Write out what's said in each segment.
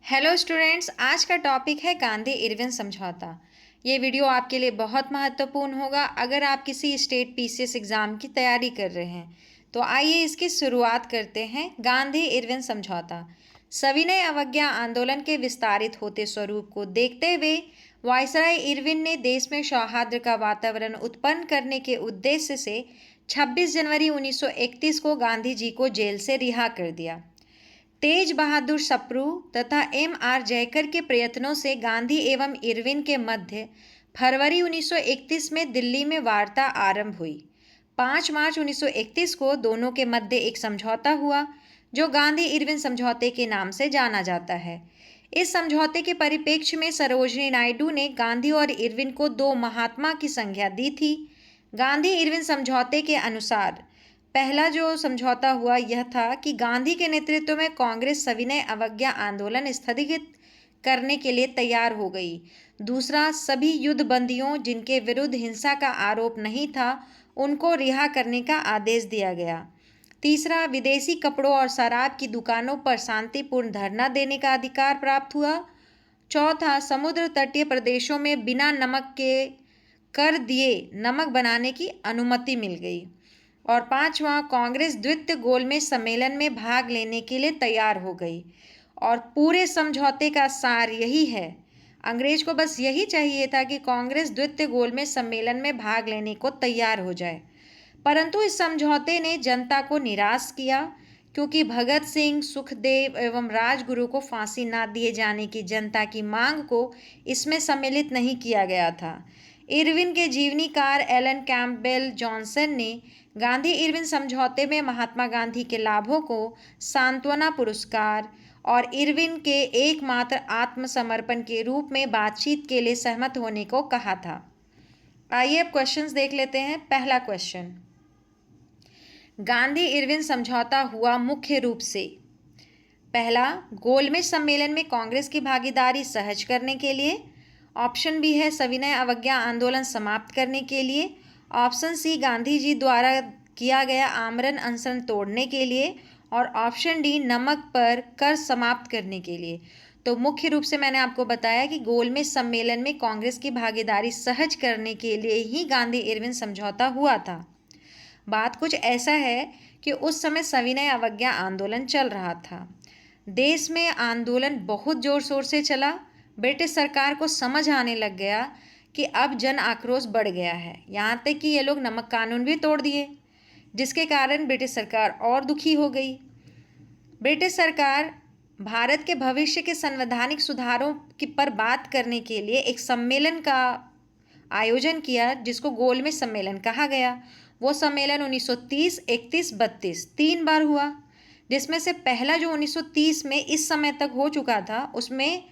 Hello students, आज का topic है गांधी इरविन समझौता। ये वीडियो आपके लिए बहुत महत्वपूर्ण होगा अगर आप किसी स्टेट पीसीएस एग्ज़ाम की तैयारी कर रहे हैं। तो आइए इसकी शुरुआत करते हैं। गांधी इरविन समझौता सविनय अवज्ञा आंदोलन के विस्तारित होते स्वरूप को देखते हुए वायसराय इरविन ने देश में सौहार्द का वातावरण उत्पन्न करने के उद्देश्य से 26 जनवरी 1931 को गांधी जी को जेल से रिहा कर दिया। तेज बहादुर सप्रू तथा M.R. जयकर के प्रयत्नों से गांधी एवं इरविन के मध्य फरवरी 1931 में दिल्ली में वार्ता आरंभ हुई। 5 मार्च 1931 को दोनों के मध्य एक समझौता हुआ जो गांधी इरविन समझौते के नाम से जाना जाता है। इस समझौते के परिप्रेक्ष्य में सरोजिनी नायडू ने गांधी और इरविन को दो महात्मा की संज्ञा दी थी। गांधी इरविन समझौते के अनुसार पहला जो समझौता हुआ यह था कि गांधी के नेतृत्व में कांग्रेस सविनय अवज्ञा आंदोलन स्थगित करने के लिए तैयार हो गई। दूसरा, सभी युद्ध बंदियों जिनके विरुद्ध हिंसा का आरोप नहीं था उनको रिहा करने का आदेश दिया गया। तीसरा, विदेशी कपड़ों और शराब की दुकानों पर शांतिपूर्ण धरना देने का अधिकार प्राप्त हुआ। चौथा, समुद्र तटीय प्रदेशों में बिना नमक के कर दिए नमक बनाने की अनुमति मिल गई। और पांचवा, कांग्रेस द्वितीय गोलमेज सम्मेलन में भाग लेने के लिए तैयार हो गई। और पूरे समझौते का सार यही है, अंग्रेज को बस यही चाहिए था कि कांग्रेस द्वितीय गोलमेज सम्मेलन में भाग लेने को तैयार हो जाए। परंतु इस समझौते ने जनता को निराश किया क्योंकि भगत सिंह, सुखदेव एवं राजगुरु को फांसी न दिए जाने की जनता की मांग को इसमें सम्मिलित नहीं किया गया था। इरविन के जीवनीकार एलन कैम्पबेल जॉनसन ने गांधी इरविन समझौते में महात्मा गांधी के लाभों को सांत्वना पुरस्कार और इरविन के एकमात्र आत्मसमर्पण के रूप में बातचीत के लिए सहमत होने को कहा था। आइए अब क्वेश्चंस देख लेते हैं। पहला क्वेश्चन, गांधी इरविन समझौता हुआ मुख्य रूप से पहला, गोलमेज सम्मेलन में कांग्रेस की भागीदारी सहज करने के लिए। ऑप्शन बी है सविनय अवज्ञा आंदोलन समाप्त करने के लिए। ऑप्शन सी, गांधी जी द्वारा किया गया आमरण अनशन तोड़ने के लिए। और ऑप्शन डी, नमक पर कर समाप्त करने के लिए। तो मुख्य रूप से मैंने आपको बताया कि गोलमेज सम्मेलन में कांग्रेस की भागीदारी सहज करने के लिए ही गांधी इरविन समझौता हुआ था। बात कुछ ऐसा है कि उस समय सविनय अवज्ञा आंदोलन चल रहा था। देश में आंदोलन बहुत जोर शोर से चला। ब्रिटिश सरकार को समझ आने लग गया कि अब जन आक्रोश बढ़ गया है, यहाँ तक कि ये लोग नमक कानून भी तोड़ दिए, जिसके कारण ब्रिटिश सरकार और दुखी हो गई। ब्रिटिश सरकार भारत के भविष्य के संवैधानिक सुधारों की पर बात करने के लिए एक सम्मेलन का आयोजन किया जिसको गोलमेज सम्मेलन कहा गया। वो सम्मेलन 1930, 31, 32 तीन बार हुआ, जिसमें से पहला जो 1930 में इस समय तक हो चुका था उसमें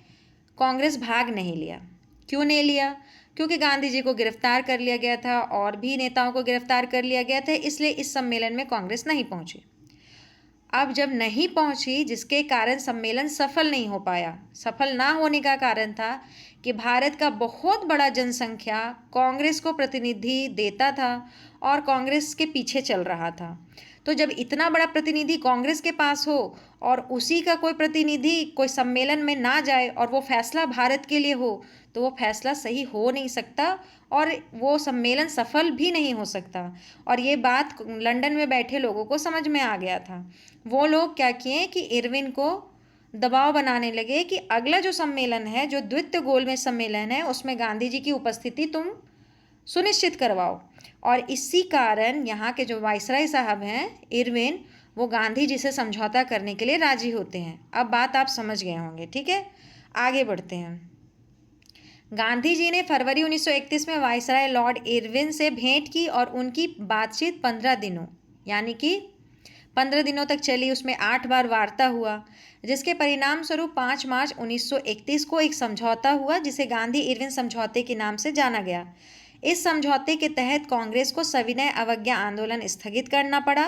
कांग्रेस भाग नहीं लिया। क्यों नहीं लिया? क्योंकि गांधी जी को गिरफ्तार कर लिया गया था और भी नेताओं को गिरफ्तार कर लिया गया था, इसलिए इस सम्मेलन में कांग्रेस नहीं पहुंची। अब जब नहीं पहुंची, जिसके कारण सम्मेलन सफल नहीं हो पाया। सफल ना होने का कारण था कि भारत का बहुत बड़ा जनसंख्या कांग्रेस को प्रतिनिधि देता था और कांग्रेस के पीछे चल रहा था। तो जब इतना बड़ा प्रतिनिधि कांग्रेस के पास हो और उसी का कोई प्रतिनिधि कोई सम्मेलन में ना जाए और वो फैसला भारत के लिए हो, तो वो फैसला सही हो नहीं सकता और वो सम्मेलन सफल भी नहीं हो सकता। और ये बात लंदन में बैठे लोगों को समझ में आ गया था। वो लोग क्या किए कि इरविन को दबाव बनाने लगे कि अगला जो सम्मेलन है, जो द्वितीय गोलमेज सम्मेलन है, उसमें गांधी जी की उपस्थिति तुम सुनिश्चित करवाओ। और इसी कारण यहाँ के जो वायसराय साहब हैं इरविन, वो गांधी जी से समझौता करने के लिए राजी होते हैं। अब बात आप समझ गए होंगे, ठीक है। आगे बढ़ते हैं। गांधी जी ने फरवरी 1931 में वायसराय लॉर्ड इरविन से भेंट की और उनकी बातचीत 15 दिनों यानी कि 15 दिनों तक चली। उसमें 8 बार वार्ता हुआ, जिसके परिणाम स्वरूप 5 मार्च 1931 को एक समझौता हुआ जिसे गांधी इरविन समझौते के नाम से जाना गया। इस समझौते के तहत कांग्रेस को सविनय अवज्ञा आंदोलन स्थगित करना पड़ा।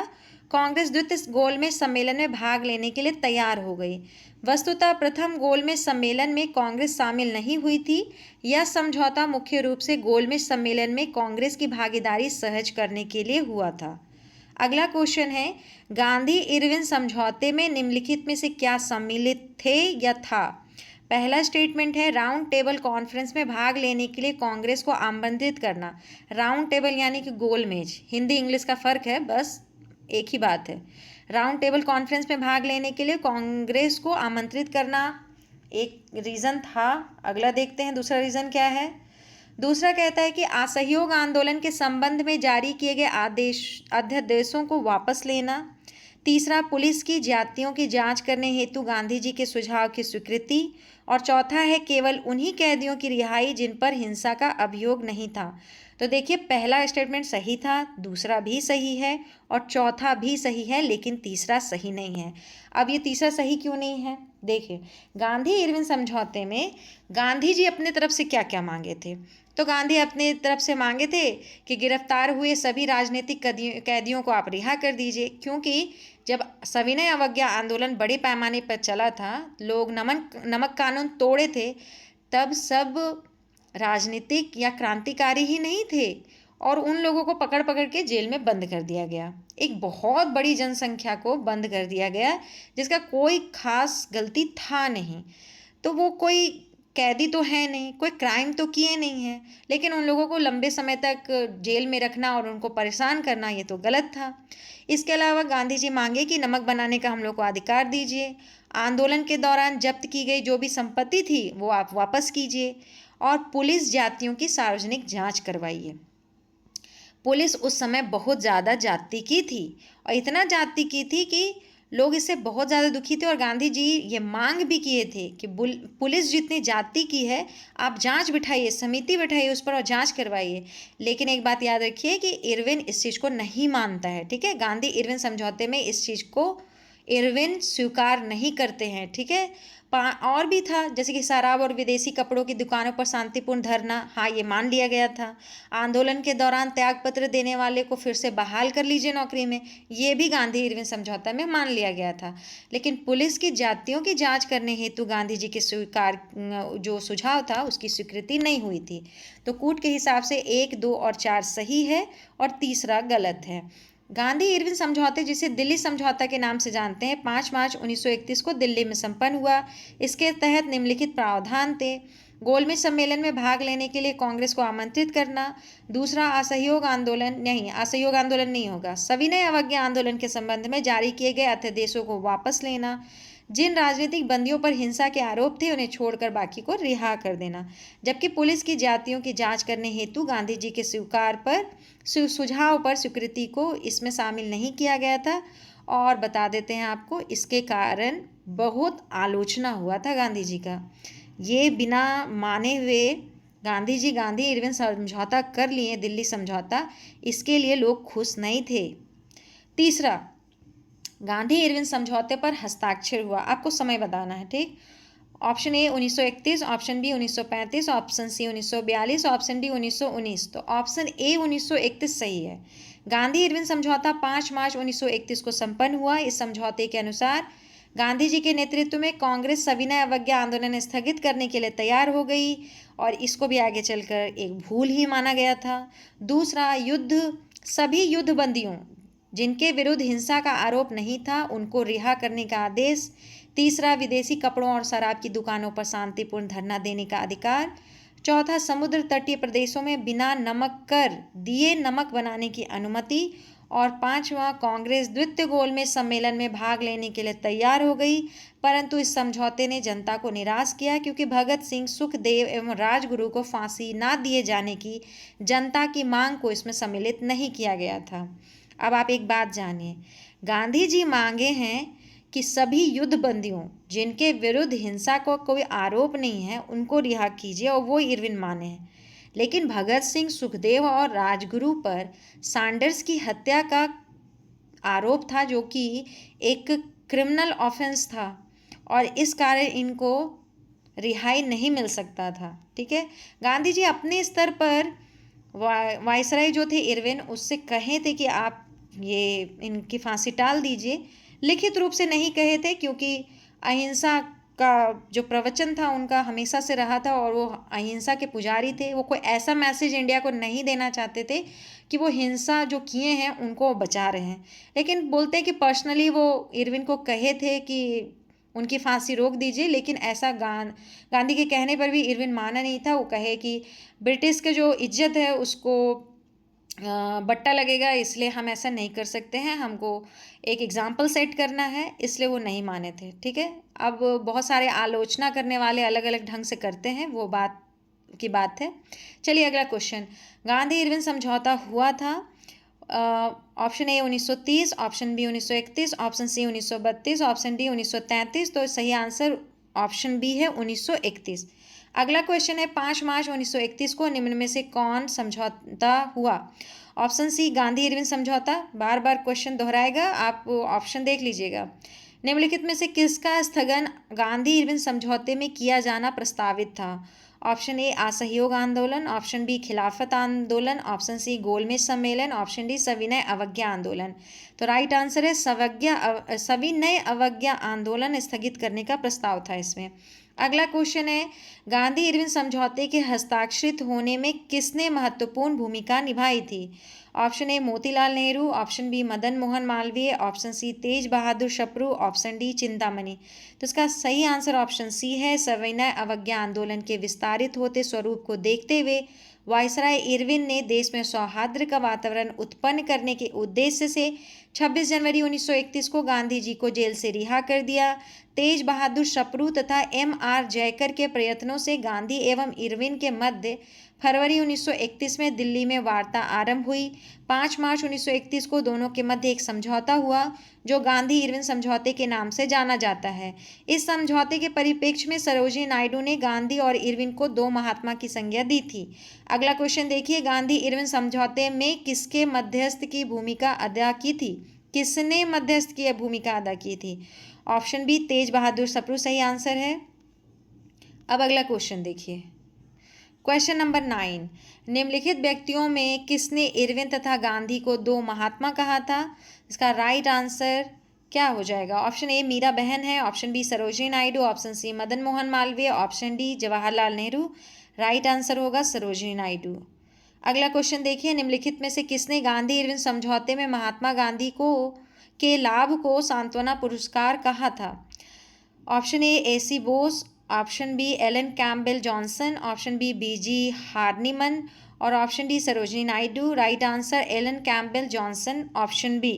कांग्रेस द्वितीय गोलमेज सम्मेलन में भाग लेने के लिए तैयार हो गई। वस्तुतः प्रथम गोलमेज सम्मेलन में कांग्रेस शामिल नहीं हुई थी। यह समझौता मुख्य रूप से गोलमेज सम्मेलन में कांग्रेस की भागीदारी सहज करने के लिए हुआ था। अगला क्वेश्चन है, गांधी इरविन समझौते में निम्नलिखित में से क्या सम्मिलित थे या था? पहला स्टेटमेंट है राउंड टेबल कॉन्फ्रेंस में भाग लेने के लिए कांग्रेस को आमंत्रित करना। राउंड टेबल यानी कि गोल मेज, हिंदी इंग्लिश का फ़र्क है, बस एक ही बात है। राउंड टेबल कॉन्फ्रेंस में भाग लेने के लिए कांग्रेस को आमंत्रित करना एक रीज़न था। अगला देखते हैं दूसरा रीज़न क्या है। दूसरा कहता है कि असहयोग आंदोलन के संबंध में जारी किए गए अध्यादेशों को वापस लेना। तीसरा, पुलिस की ज्यादतियों की जांच करने हेतु गांधी जी के सुझाव की स्वीकृति। और चौथा है केवल उन्हीं कैदियों की रिहाई जिन पर हिंसा का अभियोग नहीं था। तो देखिए, पहला स्टेटमेंट सही था, दूसरा भी सही है और चौथा भी सही है, लेकिन तीसरा सही नहीं है। अब ये तीसरा सही क्यों नहीं है? देखिए, गांधी इरविन समझौते में गांधी जी अपने तरफ से क्या क्या मांगे थे। तो गांधी अपने तरफ से मांगे थे कि गिरफ्तार हुए सभी राजनीतिक कैदियों को आप रिहा कर दीजिए, क्योंकि जब सविनय अवज्ञा आंदोलन बड़े पैमाने पर चला था, लोग नमक कानून तोड़े थे, तब सब राजनीतिक या क्रांतिकारी ही नहीं थे और उन लोगों को पकड़ पकड़ के जेल में बंद कर दिया गया। एक बहुत बड़ी जनसंख्या को बंद कर दिया गया जिसका कोई खास गलती था नहीं। तो वो कोई कैदी तो है नहीं, कोई क्राइम तो किए नहीं हैं, लेकिन उन लोगों को लंबे समय तक जेल में रखना और उनको परेशान करना ये तो गलत था। इसके अलावा गांधी जी मांगे कि नमक बनाने का हम लोग को अधिकार दीजिए, आंदोलन के दौरान जब्त की गई जो भी संपत्ति थी वो आप वापस कीजिए और पुलिस जातियों की सार्वजनिक जांच करवाइए। पुलिस उस समय बहुत ज़्यादा जाति की थी और इतना जाति की थी कि लोग इससे बहुत ज़्यादा दुखी थे और गांधी जी ये मांग भी किए थे कि पुलिस जितनी जाति की है आप जांच बिठाइए, समिति बिठाइए उस पर और जांच करवाइए। लेकिन एक बात याद रखिए कि इरविन इस चीज़ को नहीं मानता है, ठीक है। गांधी इरविन समझौते में इस चीज़ को इरविन स्वीकार नहीं करते हैं, ठीक है। और भी था, जैसे कि शराब और विदेशी कपड़ों की दुकानों पर शांतिपूर्ण धरना, हाँ ये मान लिया गया था। आंदोलन के दौरान त्यागपत्र देने वाले को फिर से बहाल कर लीजिए नौकरी में, ये भी गांधी इरविन समझौता में मान लिया गया था। लेकिन पुलिस की जातियों की जांच करने हेतु गांधी जी के स्वीकार जो सुझाव था उसकी स्वीकृति नहीं हुई थी। तो कूट के हिसाब से 1, 2 और 4 सही है और तीसरा गलत है। गांधी इरविन समझौते, जिसे दिल्ली समझौता के नाम से जानते हैं, 5 मार्च 1931 को दिल्ली में संपन्न हुआ। इसके तहत निम्नलिखित प्रावधान थे। गोलमेज सम्मेलन में भाग लेने के लिए कांग्रेस को आमंत्रित करना। दूसरा, असहयोग आंदोलन नहीं होगा। सविनय अवज्ञा आंदोलन के संबंध में जारी किए गए अध्यादेशों को वापस लेना। जिन राजनीतिक बंदियों पर हिंसा के आरोप थे उन्हें छोड़कर बाकी को रिहा कर देना। जबकि पुलिस की जातियों की जांच करने हेतु गांधी जी के सुझाव पर स्वीकृति को इसमें शामिल नहीं किया गया था। और बता देते हैं आपको, इसके कारण बहुत आलोचना हुआ था गांधी जी का। ये बिना माने हुए गांधी इरविन समझौता कर लिए, दिल्ली समझौता, इसके लिए लोग खुश नहीं थे। तीसरा, गांधी इरविन समझौते पर हस्ताक्षर हुआ, आपको समय बताना है, ठीक। Option A 1931, option B 1935, option C 1942, option D 1919। तो ऑप्शन ए 1931 सही है। गांधी इरविन समझौता 5 मार्च 1931 को संपन्न हुआ। इस समझौते के अनुसार गांधी जी के नेतृत्व में कांग्रेस सविनय अवज्ञा आंदोलन स्थगित करने के लिए तैयार हो गई और इसको भी आगे चलकर एक भूल ही माना गया था। दूसरा, सभी युद्ध बंदियों जिनके विरुद्ध हिंसा का आरोप नहीं था उनको रिहा करने का आदेश। तीसरा, विदेशी कपड़ों और शराब की दुकानों पर शांतिपूर्ण धरना देने का अधिकार। चौथा, समुद्र तटीय प्रदेशों में बिना नमक कर दिए नमक बनाने की अनुमति। और पांचवा, कांग्रेस द्वितीय गोलमेज सम्मेलन में भाग लेने के लिए तैयार हो गई, परंतु इस समझौते ने जनता को निराश किया क्योंकि भगत सिंह, सुखदेव एवं राजगुरु को फांसी न दिए जाने की जनता की मांग को इसमें सम्मिलित नहीं किया गया था। अब आप एक बात जानिए, गांधी जी मांगे हैं कि सभी युद्ध बंदियों जिनके विरुद्ध हिंसा को कोई आरोप नहीं है उनको रिहा कीजिए और वो इरविन माने हैं। लेकिन भगत सिंह, सुखदेव और राजगुरु पर सैंडर्स की हत्या का आरोप था जो कि एक क्रिमिनल ऑफेंस था और इस कारण इनको रिहाई नहीं मिल सकता था, ठीक है। गांधी जी अपने स्तर पर वायसराय जो थे इरविन, उससे कहे थे कि आप ये इनकी फांसी टाल दीजिए। लिखित रूप से नहीं कहे थे क्योंकि अहिंसा का जो प्रवचन था उनका हमेशा से रहा था और वो अहिंसा के पुजारी थे। वो कोई ऐसा मैसेज इंडिया को नहीं देना चाहते थे कि वो हिंसा जो किए हैं उनको बचा रहे हैं। लेकिन बोलते हैं कि पर्सनली वो इरविन को कहे थे कि उनकी फांसी रोक दीजिए। लेकिन ऐसा गांधी के कहने पर भी इरविन माना नहीं था। वो कहे कि ब्रिटिश के जो इज्जत है उसको बट्टा लगेगा, इसलिए हम ऐसा नहीं कर सकते हैं, हमको एक एग्जाम्पल सेट करना है, इसलिए वो नहीं माने थे। ठीक है, अब बहुत सारे आलोचना करने वाले अलग अलग ढंग से करते हैं, वो बात की बात है। चलिए अगला क्वेश्चन, गांधी इरविन समझौता हुआ था option A 1930, option B 1931, option C 1932, option D 1933। तो सही आंसर ऑप्शन बी है 1931। अगला क्वेश्चन है 5 मार्च 1931 को निम्न में से कौन समझौता हुआ? ऑप्शन सी गांधी इरविन समझौता, बार बार क्वेश्चन दोहराएगा, आप ऑप्शन देख लीजिएगा। निम्नलिखित में से किसका स्थगन गांधी इरविन समझौते में किया जाना प्रस्तावित था? ऑप्शन ए असहयोग आंदोलन, ऑप्शन बी खिलाफत आंदोलन, ऑप्शन सी गोलमेज सम्मेलन, ऑप्शन डी सविनय अवज्ञा आंदोलन। तो राइट आंसर है सविनय अवज्ञा आंदोलन स्थगित करने का प्रस्ताव था इसमें। अगला क्वेश्चन है गांधी इरविन समझौते के हस्ताक्षरित होने में किसने महत्वपूर्ण भूमिका निभाई थी? Option A Motilal Nehru, option B Madan Mohan Malaviya, option C Tej Bahadur Sapru, option D Chintamani. तो इसका सही आंसर ऑप्शन सी है। सविनय अवज्ञा आंदोलन के विस्तारित होते स्वरूप को देखते हुए वायसराय इरविन ने देश में सौहार्द का वातावरण उत्पन्न करने के उद्देश्य से 26 जनवरी 1931 को गांधी जी को जेल से रिहा कर दिया। तेज बहादुर सप्रू तथा M.R. जयकर के प्रयत्नों से गांधी एवं इरविन के मध्य फरवरी 1931 में दिल्ली में वार्ता आरंभ हुई। 5 मार्च 1931 को दोनों के मध्य एक समझौता हुआ जो गांधी इरविन समझौते के नाम से जाना जाता है। इस समझौते के परिप्रेक्ष्य में सरोजिनी नायडू ने गांधी और इरविन को दो महात्मा की संज्ञा दी थी। अगला क्वेश्चन देखिए, गांधी इरविन समझौते में किसके मध्यस्थ की भूमिका अदा की थी? किसने मध्यस्थ की भूमिका अदा की थी? ऑप्शन बी तेज बहादुर सप्रू सही आंसर है। अब अगला क्वेश्चन देखिए, क्वेश्चन नंबर 9, निम्नलिखित व्यक्तियों में किसने इरविन तथा गांधी को दो महात्मा कहा था? इसका राइट आंसर क्या हो जाएगा? ऑप्शन ए मीरा बहन है, option B Sarojini Naidu, option C Madan Mohan Malaviya, option D Jawaharlal Nehru. Right answer होगा सरोजिनी नायडू। अगला क्वेश्चन देखिए, निम्नलिखित में से किसने गांधी इरविन समझौते में महात्मा गांधी को के लाभ को सांत्वना पुरस्कार कहा था? Option A C Bose, option B Alan Campbell Johnson, option B BG Horniman और option D Sarojini Naidu. Right answer Alan Campbell Johnson, option B.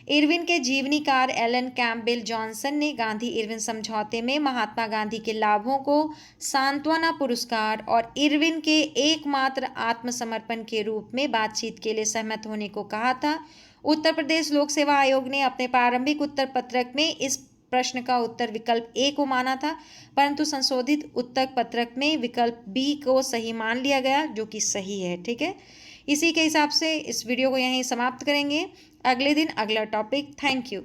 Irwin के जीवनीकार एलन कैम्पबेल जॉनसन ने गांधी इरविन समझौते में महात्मा गांधी के लाभों को सांत्वना पुरस्कार और इरविन के एकमात्र आत्मसमर्पण के रूप में बातचीत के लिए सहमत होने को कहा था। उत्तर प्रदेश लोक सेवा आयोग ने अपने प्रारंभिक उत्तर पत्रक में इस प्रश्न का उत्तर विकल्प ए को माना था, परंतु संशोधित उत्तर पत्रक में विकल्प बी को सही मान लिया गया, जो कि सही है। ठीक है, इसी के हिसाब से इस वीडियो को यहीं समाप्त करेंगे। अगले दिन अगला टॉपिक। Thank you.